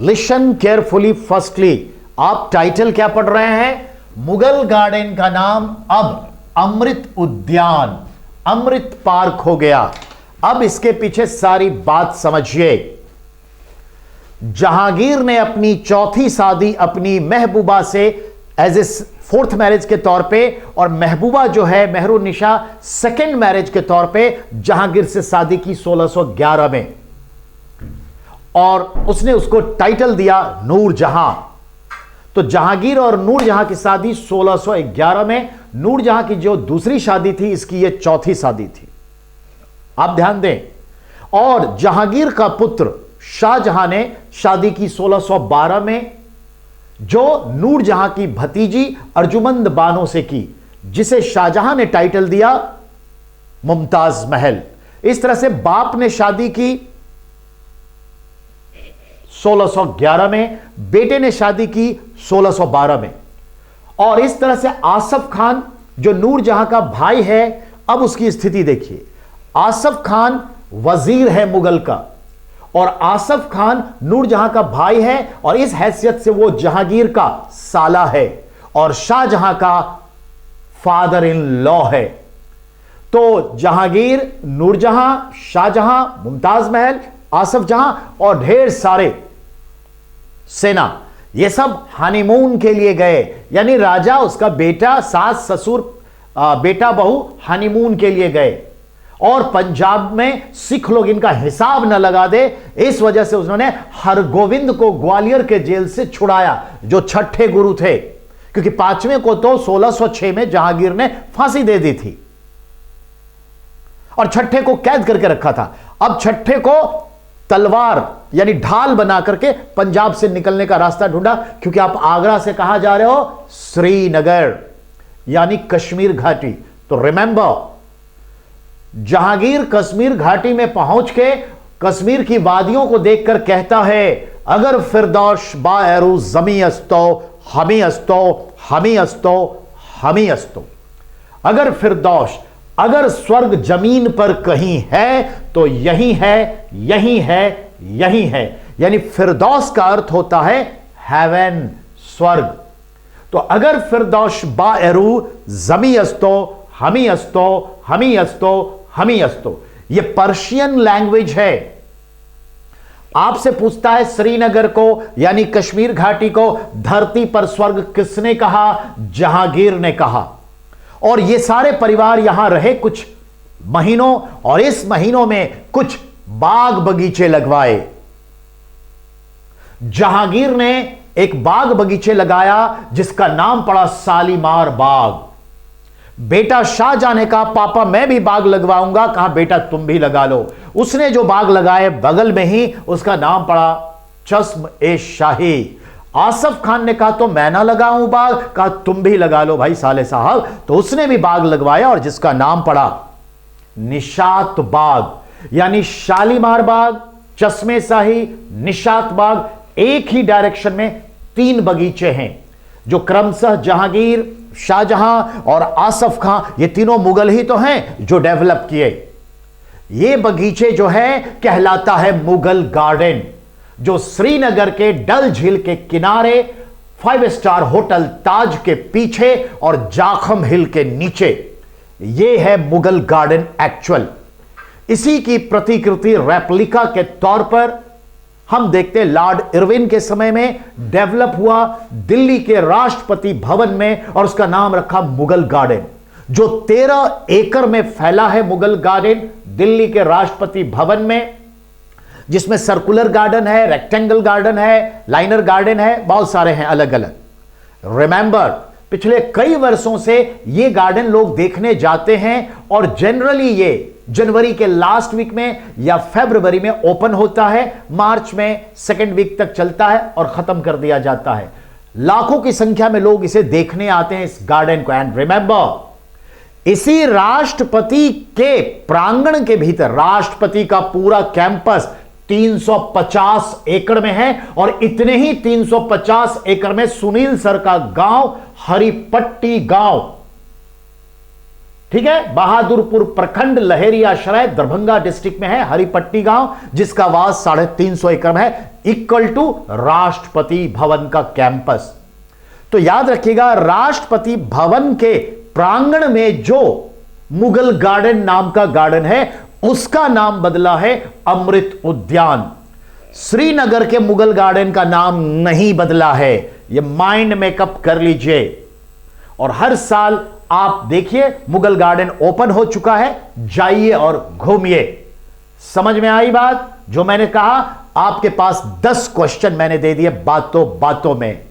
Listen carefully. Firstly, आप title क्या पढ़ रहे हैं? मुगल गार्डन का नाम अब अमृत उद्यान, अमृत पार्क हो गया। अब इसके पीछे सारी बात समझिए। जहांगीर ने अपनी चौथी शादी अपनी महबूबा से एज ए फोर्थ मैरिज के तौर पे, और महबूबा जो है मेहरुन्निसा सेकेंड मैरिज के तौर पे जहांगीर से शादी की 1611 में, और उसने उसको टाइटल दिया नूरजहां। तो जहांगीर और नूरजहां की शादी 1611 में। नूरजहां की जो दूसरी शादी थी, इसकी ये चौथी शादी थी, आप ध्यान दें। और जहांगीर का पुत्र शाहजहां ने शादी की 1612 में, जो नूरजहां की भतीजी अर्जुमंद बानो से की, जिसे शाहजहां ने टाइटल दिया मुमताज महल। इस तरह से बाप ने शादी की 1611 में, बेटे ने शादी की 1612 में। और इस तरह से आसफ खान जो नूरजहां का भाई है, अब उसकी स्थिति देखिए। आसफ खान वजीर है मुगल का, और आसफ खान नूरजहां का भाई है, और इस हैसियत से वो जहांगीर का साला है और शाहजहां का फादर इन लॉ है। तो जहांगीर, नूरजहां, शाहजहां, मुमताज महल, आसफ जहां और ढेर सारे सेना, ये सब हनीमून के लिए गए। यानी राजा, उसका बेटा, सास ससुर, बेटा बहू हनीमून के लिए गए। और पंजाब में सिख लोग इनका हिसाब न लगा दे, इस वजह से उन्होंने हरगोविंद को ग्वालियर के जेल से छुड़ाया, जो छठे गुरु थे, क्योंकि पांचवें को तो 1606 में जहांगीर ने फांसी दे दी थी और छठे को कैद करके रखा था। अब छठे को तलवार यानी ढाल बना करके पंजाब से निकलने का रास्ता ढूंढा, क्योंकि आप आगरा से कहां जा रहे हो? श्रीनगर, यानी कश्मीर घाटी। तो रिमेंबर, जहांगीर कश्मीर घाटी में पहुंच के कश्मीर की वादियों को देखकर कहता है, अगर फिरदौश बाएरू जमी अस्तो हमी अस्तो हमी अस्तो हमी अस्तो। अगर फिरदौश, अगर स्वर्ग जमीन पर कहीं है तो यही है, यही है, यही है। यानी फिरदौस का अर्थ होता है हेवन, स्वर्ग। तो अगर फिरदौश बाएरू जमी अस्तो हमी अस्तो हमी अस्तो हमी अस्तो, ये पर्शियन लैंग्वेज है। आपसे पूछता है श्रीनगर को यानी कश्मीर घाटी को धरती पर स्वर्ग किसने कहा? जहांगीर ने कहा। और ये सारे परिवार यहां रहे कुछ महीनों, और इस महीनों में कुछ बाग बगीचे लगवाए। जहांगीर ने एक बाग बगीचे लगाया जिसका नाम पड़ा शालीमार बाग। बेटा शाहजहां ने कहा, पापा मैं भी बाग लगवाऊंगा। कहा, बेटा तुम भी लगा लो। उसने जो बाग लगाए बगल में ही, उसका नाम पड़ा चश्म ए शाही। आसफ खान ने कहा, तो मैं ना लगाऊं बाग। कहा, तुम भी लगा लो भाई साले साहब। तो उसने भी बाग लगवाया, और जिसका नाम पड़ा निशात बाग, यानी शालीमार बाग, चश्मे शाही, निशात बाग। एक ही डायरेक्शन में 3 बगीचे हैं, जो क्रमशः जहांगीर, शाहजहां और आसफ खां, ये तीनों मुगल ही तो हैं जो डेवलप किए। ये बगीचे जो है कहलाता है मुगल गार्डन, जो श्रीनगर के डल झील के किनारे 5 स्टार होटल ताज के पीछे और जाखम हिल के नीचे, ये है मुगल गार्डन एक्चुअल। इसी की प्रतिकृति रेप्लिका के तौर पर हम देखते हैं लॉर्ड इरविन के समय में डेवलप हुआ दिल्ली के राष्ट्रपति भवन में, और उसका नाम रखा मुगल गार्डन, जो 13 एकड़ में फैला है। मुगल गार्डन दिल्ली के राष्ट्रपति भवन में, जिसमें सर्कुलर गार्डन है, रेक्टेंगल गार्डन है, लाइनर गार्डन है, बहुत सारे हैं अलग अलग। रिमेंबर, पिछले कई वर्षों से ये गार्डन लोग देखने जाते हैं, और जनरली ये जनवरी के लास्ट वीक में या फरवरी में ओपन होता है, मार्च में सेकेंड वीक तक चलता है और खत्म कर दिया जाता है। लाखों की संख्या में लोग इसे देखने आते हैं, इस गार्डन को। एंड रिमेंबर, इसी राष्ट्रपति के प्रांगण के भीतर राष्ट्रपति का पूरा कैंपस 350 एकड़ में है, और इतने ही 350 एकड़ में सुनील सर का गांव हरिपट्टी गांव ठीक है। बहादुरपुर प्रखंड लहेरियाशरय दरभंगा डिस्ट्रिक्ट में है, हरिपट्टी गांव, जिसका वास 350 एकड़ है, इक्वल टू राष्ट्रपति भवन का कैंपस। तो याद रखिएगा, राष्ट्रपति भवन के प्रांगण में जो मुगल गार्डन नाम का गार्डन है, उसका नाम बदला है अमृत उद्यान। श्रीनगर के मुगल गार्डन का नाम नहीं बदला है, यह माइंड मेकअप कर लीजिए। और हर साल आप देखिए मुगल गार्डन ओपन हो चुका है, जाइए और घूमिए। समझ में आई बात? जो मैंने कहा, आपके पास 10 क्वेश्चन मैंने दे दिए बातों बातों में।